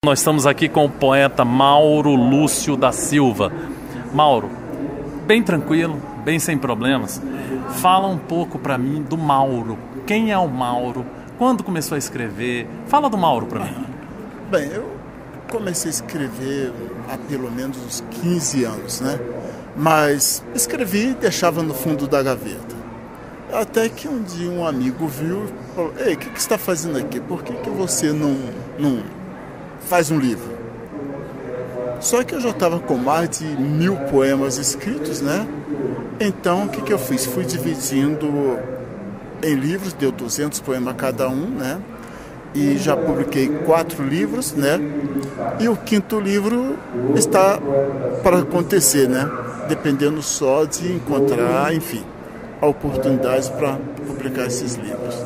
Nós estamos aqui com o poeta Mauro Lúcio da Silva. Mauro, bem tranquilo, bem sem problemas. Fala um pouco para mim do Mauro. Quem é o Mauro? Quando começou a escrever? Fala do Mauro para mim. Bem, eu comecei a escrever há pelo menos uns 15 anos, né? Mas escrevi e deixava no fundo da gaveta. Até que um dia um amigo viu e falou: "Ei, o que você está fazendo aqui? Por que você não faz um livro?" Só que eu já estava com mais de 1000 poemas escritos, né? Então, o que eu fiz? Fui dividindo em livros, deu 200 poemas cada um, né? E já publiquei 4 livros, né? E o 5º livro está para acontecer, né? Dependendo só de encontrar, enfim, a oportunidade para publicar esses livros.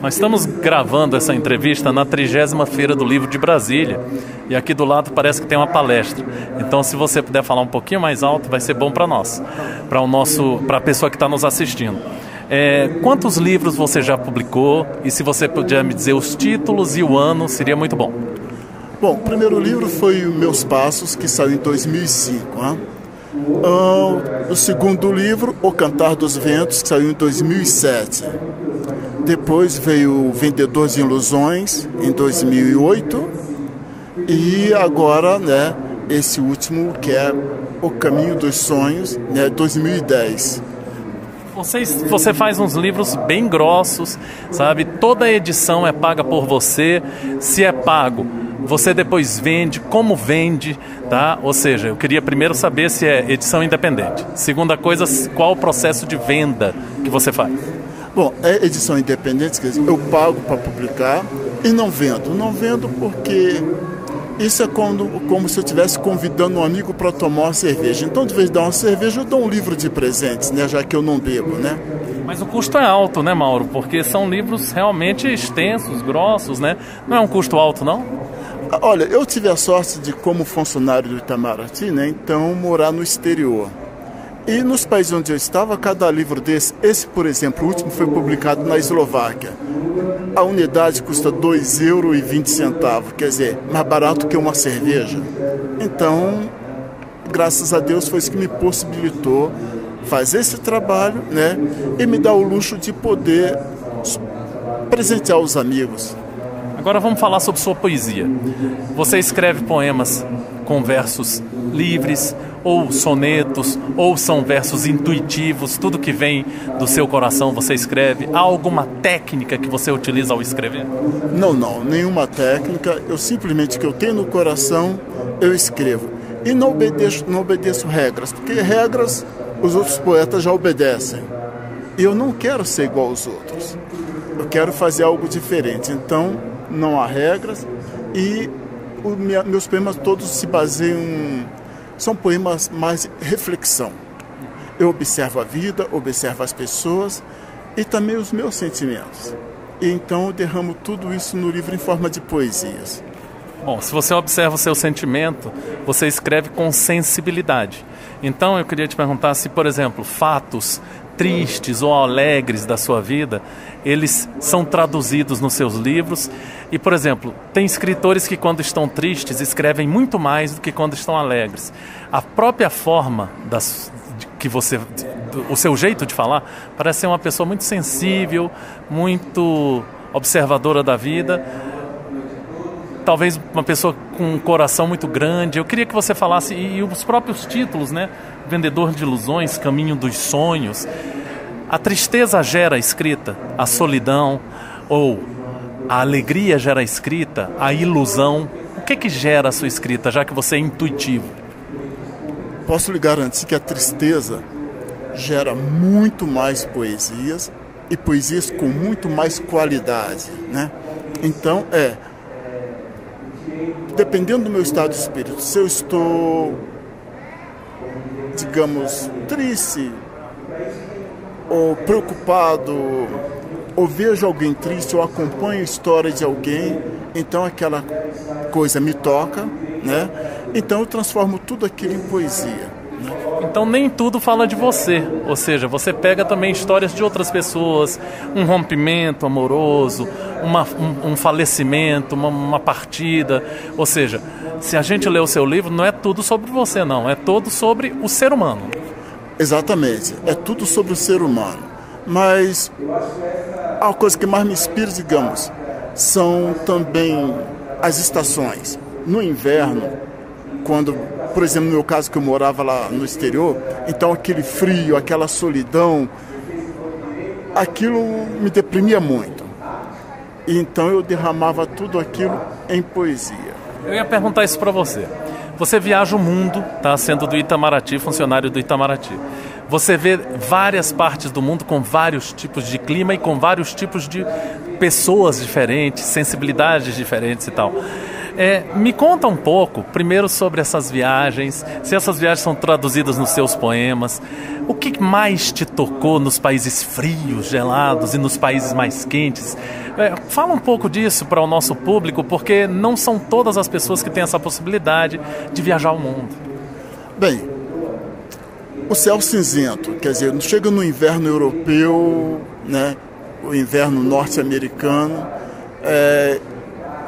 Nós estamos gravando essa entrevista na 30ª Feira do Livro de Brasília. E aqui do lado parece que tem uma palestra. Então, se você puder falar um pouquinho mais alto, vai ser bom para nós, para a pessoa que está nos assistindo. Quantos livros você já publicou? E se você puder me dizer os títulos e o ano, seria muito bom. Bom, o primeiro livro foi Meus Passos, que saiu em 2005. Né? O segundo livro, O Cantar dos Ventos, que saiu em 2007. Depois veio Vendedor de Ilusões, em 2008. E agora, né, esse último, que é O Caminho dos Sonhos, né, 2010. Você faz uns livros bem grossos, sabe? Toda a edição é paga por você. Se é pago, você depois vende, como vende, tá? Ou seja, eu queria primeiro saber se é edição independente. Segunda coisa, qual o processo de venda que você faz? Bom, é edição independente, quer dizer, eu pago para publicar e não vendo. Não vendo porque isso é como se eu estivesse convidando um amigo para tomar uma cerveja. Então, de vez de dar uma cerveja, eu dou um livro de presentes, né? Já que eu não bebo, né? Mas o custo é alto, né, Mauro? Porque são livros realmente extensos, grossos, né? Não é um custo alto, não? Olha, eu tive a sorte de, como funcionário do Itamaraty, né? Então, morar no exterior. E nos países onde eu estava, cada livro desse, esse, por exemplo, o último foi publicado na Eslováquia. A unidade custa €2,20, quer dizer, mais barato que uma cerveja. Então, graças a Deus, foi isso que me possibilitou fazer esse trabalho, né? E me dar o luxo de poder presentear os amigos. Agora vamos falar sobre sua poesia. Você escreve poemas com versos livres, ou sonetos, ou são versos intuitivos, tudo que vem do seu coração você escreve? Há alguma técnica que você utiliza ao escrever? Não, nenhuma técnica. Eu simplesmente, o que eu tenho no coração, eu escrevo. E não obedeço regras, porque regras os outros poetas já obedecem. E eu não quero ser igual aos outros. Eu quero fazer algo diferente. Então, não há regras e meus poemas todos se baseiam... São poemas mais reflexão. Eu observo a vida, observo as pessoas e também os meus sentimentos. E então eu derramo tudo isso no livro em forma de poesias. Bom, se você observa o seu sentimento, você escreve com sensibilidade. Então eu queria te perguntar se, por exemplo, fatos tristes ou alegres da sua vida, eles são traduzidos nos seus livros. E, por exemplo, tem escritores que quando estão tristes escrevem muito mais do que quando estão alegres. A própria forma o seu jeito de falar parece ser uma pessoa muito sensível, muito observadora da vida, talvez uma pessoa com um coração muito grande. Eu queria que você falasse, e os próprios títulos, né? Vendedor de Ilusões, Caminho dos Sonhos. A tristeza gera a escrita, a solidão, ou a alegria gera a escrita, a ilusão. O que gera a sua escrita, já que você é intuitivo? Posso lhe garantir que a tristeza gera muito mais poesias, e poesias com muito mais qualidade, né? Então, dependendo do meu estado de espírito, se eu estou, digamos, triste, ou preocupado, ou vejo alguém triste, ou acompanho a história de alguém, então aquela coisa me toca, né? Então eu transformo tudo aquilo em poesia, né? Então nem tudo fala de você, ou seja, você pega também histórias de outras pessoas, um rompimento amoroso, um falecimento, uma partida, ou seja, se a gente lê o seu livro, não é tudo sobre você não, é todo sobre o ser humano. Exatamente, é tudo sobre o ser humano, mas a coisa que mais me inspira, digamos, são também as estações. No inverno, quando, por exemplo, no meu caso que eu morava lá no exterior, então aquele frio, aquela solidão, aquilo me deprimia muito. Então eu derramava tudo aquilo em poesia. Eu ia perguntar isso para você. Você viaja o mundo, tá, sendo do Itamaraty, funcionário do Itamaraty. Você vê várias partes do mundo com vários tipos de clima e com vários tipos de pessoas diferentes, sensibilidades diferentes e tal. Me conta um pouco, primeiro, sobre essas viagens, se essas viagens são traduzidas nos seus poemas. O que mais te tocou nos países frios, gelados e nos países mais quentes? Fala um pouco disso para o nosso público, porque não são todas as pessoas que têm essa possibilidade de viajar o mundo. Bem, o céu cinzento, quer dizer, chega no inverno europeu, né, o inverno norte-americano,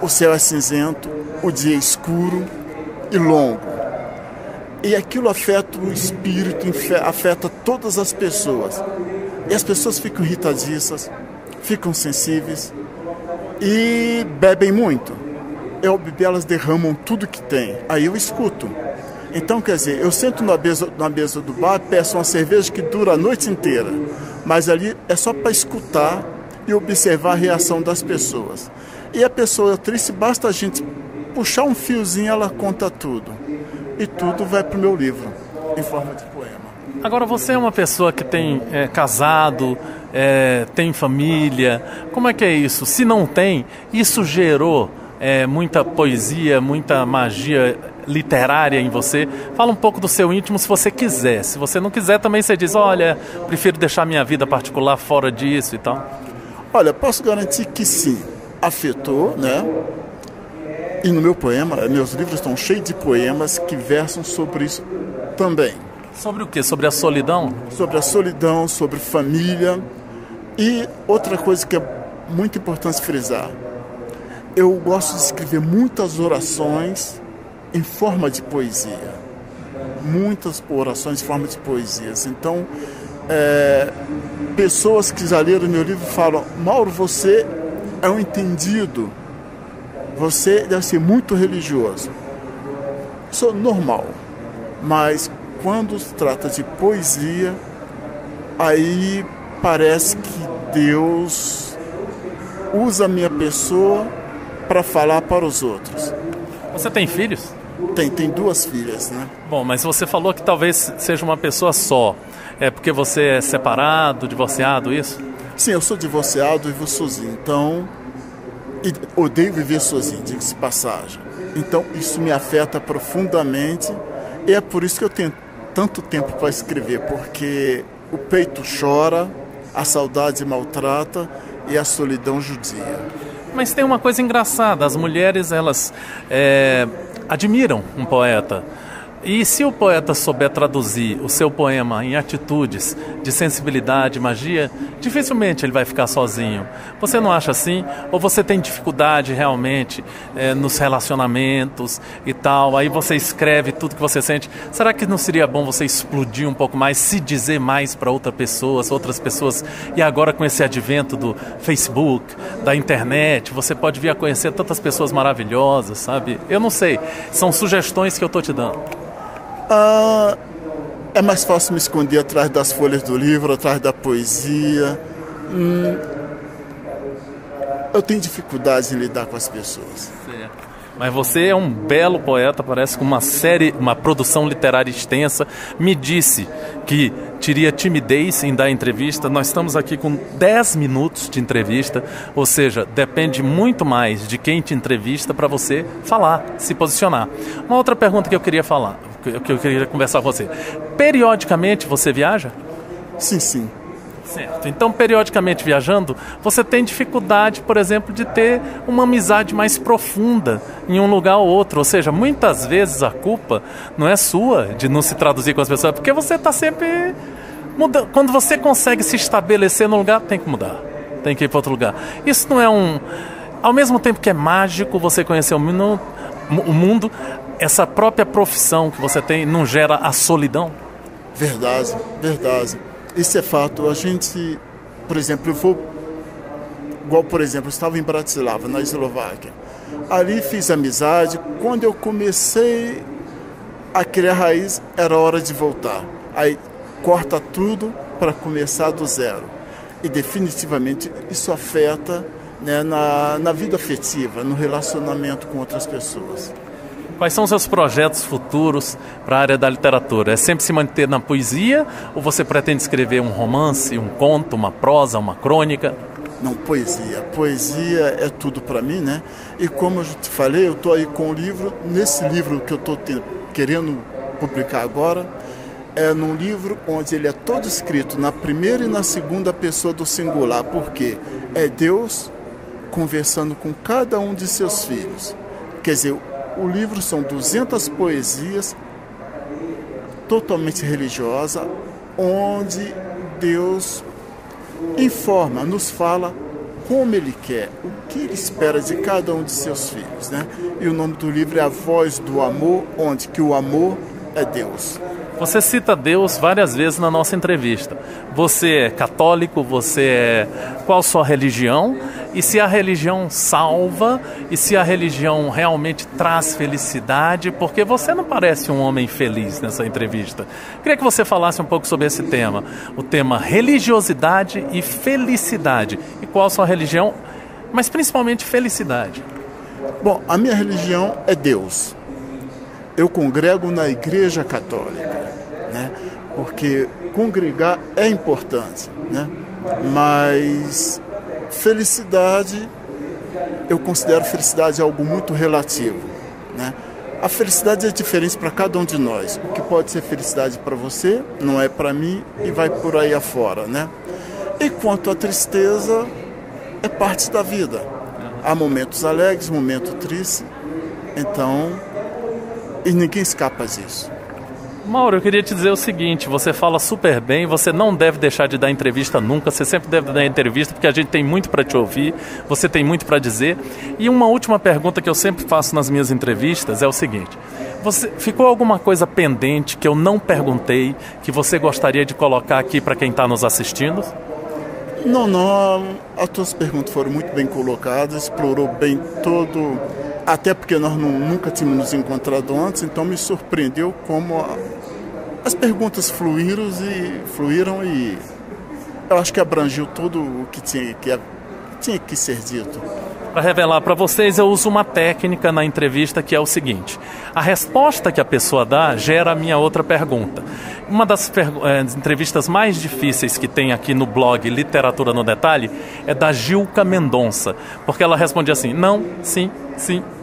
o céu é cinzento, o dia é escuro e longo. E aquilo afeta o espírito, afeta todas as pessoas. E as pessoas ficam irritadiças, ficam sensíveis e bebem muito. Ao beber, elas derramam tudo que tem. Aí eu escuto. Então, quer dizer, eu sento na mesa do bar, peço uma cerveja que dura a noite inteira. Mas ali é só para escutar e observar a reação das pessoas. E a pessoa triste, basta a gente puxar um fiozinho, ela conta tudo. E tudo vai para o meu livro, em forma de poema. Agora, você é uma pessoa que tem casado, tem família. Como é que é isso? Se não tem, isso gerou muita poesia, muita magia literária em você? Fala um pouco do seu íntimo, se você quiser. Se você não quiser, também você diz, olha, prefiro deixar minha vida particular fora disso e tal. Olha, posso garantir que sim, afetou, né? E no meu poema, meus livros estão cheios de poemas que versam sobre isso também. Sobre o quê? Sobre a solidão? Sobre a solidão, sobre família. E outra coisa que é muito importante frisar, eu gosto de escrever muitas orações em forma de poesia. Muitas orações em forma de poesias. Então, pessoas que já leram meu livro falam, Mauro, você é um entendido, você deve ser muito religioso. Sou normal, mas quando se trata de poesia, aí parece que Deus usa a minha pessoa para falar para os outros. Você tem filhos? Tem 2 filhas, né? Bom, mas você falou que talvez seja uma pessoa só. É porque você é separado, divorciado, isso? Sim, eu sou divorciado e vivo sozinho, então... E odeio viver sozinho, diga-se passagem. Então isso me afeta profundamente e é por isso que eu tenho tanto tempo para escrever, porque o peito chora, a saudade maltrata e a solidão judia. Mas tem uma coisa engraçada, as mulheres elas admiram um poeta. E se o poeta souber traduzir o seu poema em atitudes de sensibilidade, magia, dificilmente ele vai ficar sozinho. Você não acha assim? Ou você tem dificuldade realmente nos relacionamentos e tal, aí você escreve tudo que você sente. Será que não seria bom você explodir um pouco mais, se dizer mais para outras pessoas? E agora com esse advento do Facebook, da internet, você pode vir a conhecer tantas pessoas maravilhosas, sabe? Eu não sei, são sugestões que eu estou te dando. É mais fácil me esconder atrás das folhas do livro, atrás da poesia. Eu tenho dificuldade em lidar com as pessoas. Mas você é um belo poeta, parece com uma produção literária extensa. Me disse que teria timidez em dar entrevista. Nós estamos aqui com 10 minutos de entrevista, ou seja, depende muito mais de quem te entrevista para você falar, se posicionar. Uma outra pergunta que eu queria conversar com você. Periodicamente você viaja? Sim. Certo. Então, periodicamente viajando, você tem dificuldade, por exemplo, de ter uma amizade mais profunda em um lugar ou outro. Ou seja, muitas vezes a culpa não é sua de não se traduzir com as pessoas, porque você está sempre mudando. Quando você consegue se estabelecer no lugar, tem que mudar. Tem que ir para outro lugar. Isso não é um... Ao mesmo tempo que é mágico você conhecer o mundo, essa própria profissão que você tem não gera a solidão? Verdade, verdade. Isso é fato. A gente, por exemplo, eu estava em Bratislava, na Eslováquia. Ali fiz amizade. Quando eu comecei a criar raiz, era hora de voltar. Aí corta tudo para começar do zero. E definitivamente isso afeta, né, na vida afetiva, no relacionamento com outras pessoas. Quais são os seus projetos futuros para a área da literatura? É sempre se manter na poesia ou você pretende escrever um romance, um conto, uma prosa, uma crônica? Não, poesia. Poesia é tudo para mim, né? E como eu te falei, eu estou aí com um livro. Nesse livro que eu estou querendo publicar agora, é num livro onde ele é todo escrito na primeira e na segunda pessoa do singular, porque é Deus conversando com cada um de seus filhos. Quer dizer, o livro são 200 poesias totalmente religiosas, onde Deus informa, nos fala como Ele quer, o que Ele espera de cada um de seus filhos, né? E o nome do livro é A Voz do Amor, onde que o amor é Deus. Você cita Deus várias vezes na nossa entrevista. Você é católico, qual a sua religião? E se a religião salva, e se a religião realmente traz felicidade, porque você não parece um homem feliz nessa entrevista. Queria que você falasse um pouco sobre esse tema, o tema religiosidade e felicidade. E qual a sua religião, mas principalmente felicidade. Bom, a minha religião é Deus. Eu congrego na Igreja Católica, né? Porque congregar é importante, né? Mas felicidade, eu considero felicidade algo muito relativo, né? A felicidade é diferente para cada um de nós. O que pode ser felicidade para você não é para mim e vai por aí afora, né? E quanto à tristeza, é parte da vida. Há momentos alegres, momentos tristes, então... E ninguém escapa disso. Mauro, eu queria te dizer o seguinte, você fala super bem, você não deve deixar de dar entrevista nunca, você sempre deve dar entrevista, porque a gente tem muito para te ouvir, você tem muito para dizer. E uma última pergunta que eu sempre faço nas minhas entrevistas é o seguinte, ficou alguma coisa pendente que eu não perguntei, que você gostaria de colocar aqui para quem está nos assistindo? Não, as tuas perguntas foram muito bem colocadas, explorou bem todo... Até porque nós nunca tínhamos nos encontrado antes, então me surpreendeu como as perguntas fluíram e eu acho que abrangiu tudo o que tinha que ser dito. Para revelar para vocês, eu uso uma técnica na entrevista que é o seguinte. A resposta que a pessoa dá gera a minha outra pergunta. Uma das entrevistas mais difíceis que tem aqui no blog Literatura no Detalhe é da Gilca Mendonça, porque ela responde assim, não, sim,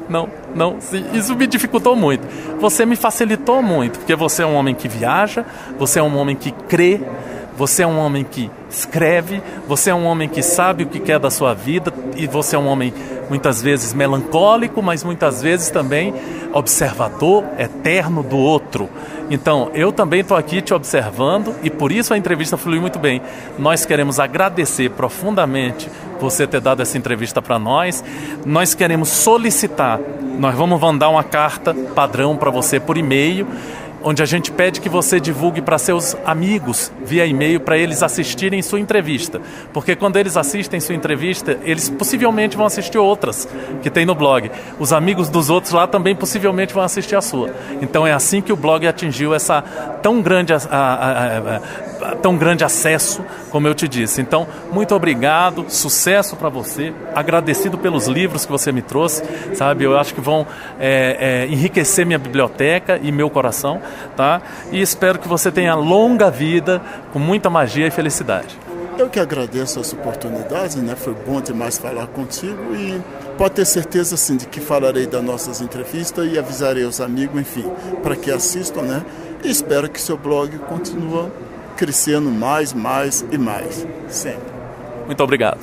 não, sim. Isso me dificultou muito. Você me facilitou muito, porque você é um homem que viaja, você é um homem que crê, você é um homem que escreve, você é um homem que sabe o que quer da sua vida e você é um homem muitas vezes melancólico, mas muitas vezes também observador eterno do outro. Então, eu também estou aqui te observando e por isso a entrevista fluiu muito bem. Nós queremos agradecer profundamente você ter dado essa entrevista para nós. Nós queremos solicitar, nós vamos mandar uma carta padrão para você por e-mail, onde a gente pede que você divulgue para seus amigos via e-mail para eles assistirem sua entrevista. Porque quando eles assistem sua entrevista, eles possivelmente vão assistir outras que tem no blog. Os amigos dos outros lá também possivelmente vão assistir a sua. Então é assim que o blog atingiu essa tão grande acesso, como eu te disse. Então, muito obrigado, sucesso para você, agradecido pelos livros que você me trouxe, sabe? Eu acho que vão enriquecer minha biblioteca e meu coração, tá? E espero que você tenha longa vida, com muita magia e felicidade. Eu que agradeço essa oportunidade, né? Foi bom demais falar contigo e pode ter certeza, assim, de que falarei das nossas entrevistas e avisarei os amigos, enfim, para que assistam, né? E espero que seu blog continue crescendo mais e mais, sempre. Muito obrigado.